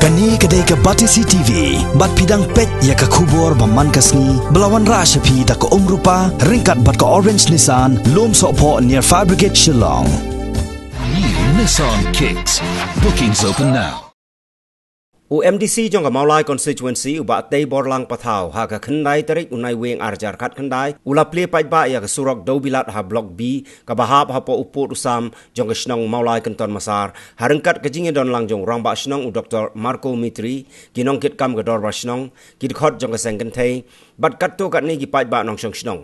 Kani kedai ke Batisi TV, bat pidang pet ya ke kubur baman kasni, belawan rasa pi tak ke rupa, ringkat bat ke Orange Nissan, lom sokpo near Fire Brigade Shillong. New Nissan Kicks. Bookings open now. UMDC jong ka Maulai constituency uba tei borlang pathau ha ka khandai tarik unai weng arjar khat khandai ula ple pai ba ya ka surok dobilat ha block B ka bahap ha po uput usam jong ka snong Maulai kanton masar harengkat ka jinge don lang jong rang ba snong u Dr. Marco Mitri kinong kit kam ka dor ba snong kit khot jong ka sengkan thei bat kat to kat ni ki pai ba nong snong snong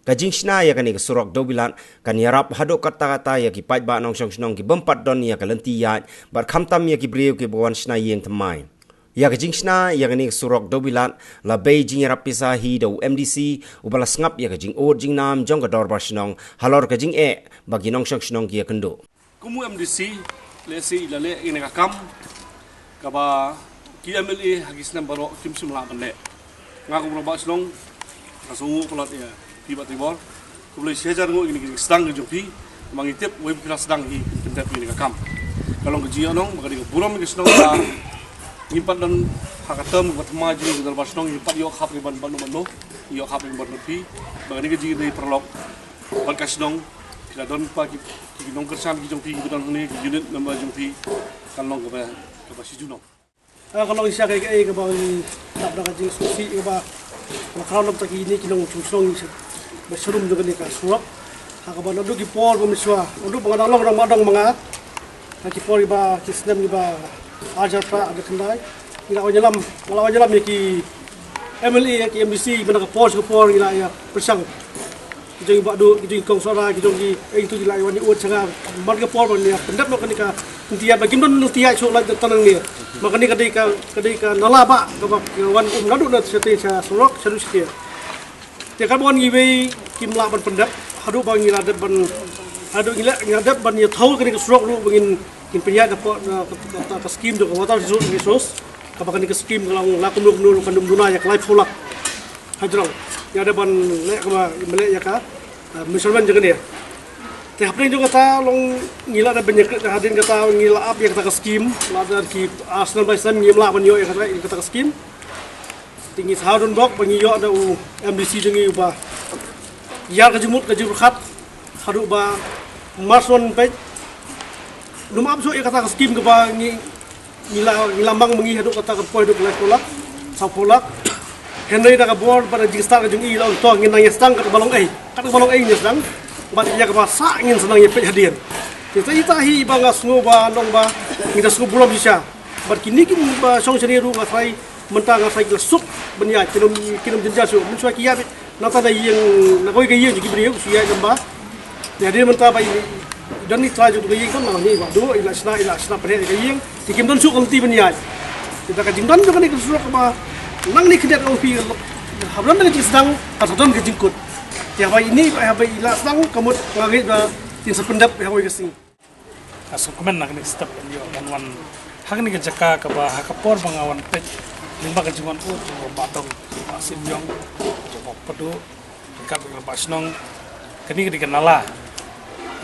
kajing sna ya kani surok dobilat kan yarap hado kata-kata ya ki pai ba nong song snong ki bempat don ya kalenti ya bar khamtam ya ki breu ki bawan sna yeng thamai ya kajing sna ya kani surok dobilat la beijing yarap pisa hi do MDC ubala ngap ya kajing od jing nam jong ka dor ba snong halor kajing bagi nong song snong ki ya kendo kumu MDC le si la le ina ka kam ka ba ki MLA hagis nam baro kim simla ban le ngaku ba snong kasungu pelat ya tiba-tiba kemudian sejar ngo ini sedang ke jopi mangitip web kelas sedang hi kita ini kam kalau kejian nong maka di buram ke sedang ta nyimpan dan hakatem buat maju di dalam sedang nyimpan yo khap ban banu yo khap ban pi maka ni keji dari perlok ban kasdong kita don pagi ki nong kersan ki jopi ki don ni unit nombor jopi kan long ke si junong kalau isya ke ba tak ada keji susi ke ba kalau nak pergi ini kinong susong berserum juga ni kasuap. Hakaban adu kipol pemiswa, adu pengadang orang madang mangat. Kipol iba kisnem iba ajar pra ada kendai. Ila wajalam ki MLA ki MDC benda kipol ila ya persang. Kita iba adu kita kong suara kita itu ila wani uat sangat. Mar kipol ni pendap nak ni ka tiap bagi don tiap so la tanang ni. Maka ni kadai ka nala ba wan nadu na sete sa sorok sadu setia. Ya kan bon gibe kimla ban pendap hadu bang ngilad ban hadu ngilad ban ya thau kan ke surok lu bangin kin penya ka skim do ka resource ka bakan ke skim kalau lakum lu kandum duna ya klai fulak hajrol ya ada ban le ka mele ya ka misalman jangan ya teh apa juga ta long ngilad ban ya hadin kata ngila up ya kata ka skim ladan ki asnan by sam ngimla ban yo ya kata ka skim tinggi sahadun bok pengiyo ada MDC dengi ubah ya kejemut khat hadu ba marson pe lumap so ya kata skim ke ba ngilambang mengi hadu kata ke poi hadu kolak sapolak henry da ka bor pada jingstar jung i law to ngin nang yestang ke balong ni sedang ba ya ke sa ngin senang ye pe hadir kita itahi ba ngasngo ba nong ba ngida sku bulom bisa bar kini ba song seni ru ngasai mentang ngasai lesuk benya kinum jenja su mensuai kiat nata da yang nakoi ke yang jibril suya jamba ya dia mentang ba dan ni traju ke yang kan ni ba do ila sna pare ke yang dikim don su kamti benya kita ka jingdan juga ni ke su ba nang ni kidat opi hablan da sedang atau ke jingkut ya ba ini ba ila sedang kamut ngari da tin sependap ya ke sing asu komen nak ni step yo dan wan hak ni ke jaka ka ba hakapor bangawan pet limba kejungan batong asim yong coba pedu dekat dengan pasnong kini dikenala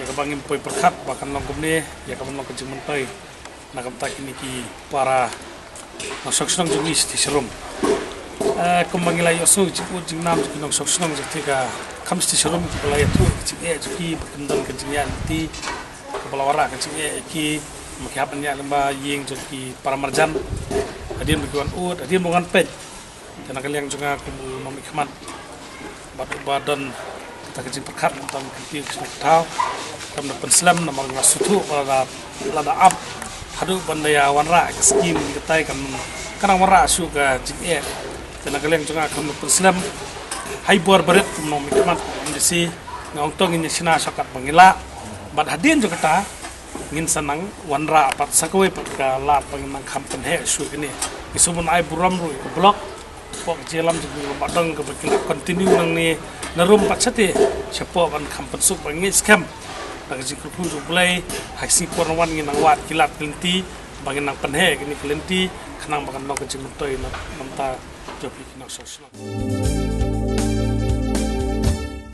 ya kebangin poi perkat bahkan long kumne ya kapan long kejungan poi nakam tak ini ki para nasok snong jungis di serum kembangila yosu jiku jingnam jiku nong sok snong jika kams di serum kepala itu jiki berkendang kejungan ti kepala wara kejungan ki menghapannya limba ying jiki para marjan hadian bikuan ud hadian bungan pej dan kalian juga kumu nomikmat batu badan kita kecil perkat tentang kecil tahu kami penslam nama ngasutu lada up hadu bandaya wanra skim kita kan karena wanra suka jik dan kalian juga kami penslam hai buar berit nomikmat kondisi ngongtong ini sina sakat pengila bad hadian juga ta ngin sanang wanra pat sakwe pat ka lat panginang kampen he su ini isumun ai buram ru ke blok pok jelam ju badang ke bekila continue nang ni narum pat sate sepo ban kampen su bangi scam bang jikru pu ju bulai haksi porwan ngin nang wat kilat kelenti bangin nang penhe kini kelenti khanang bakan no ke jimun toy namta jopi kinok sosno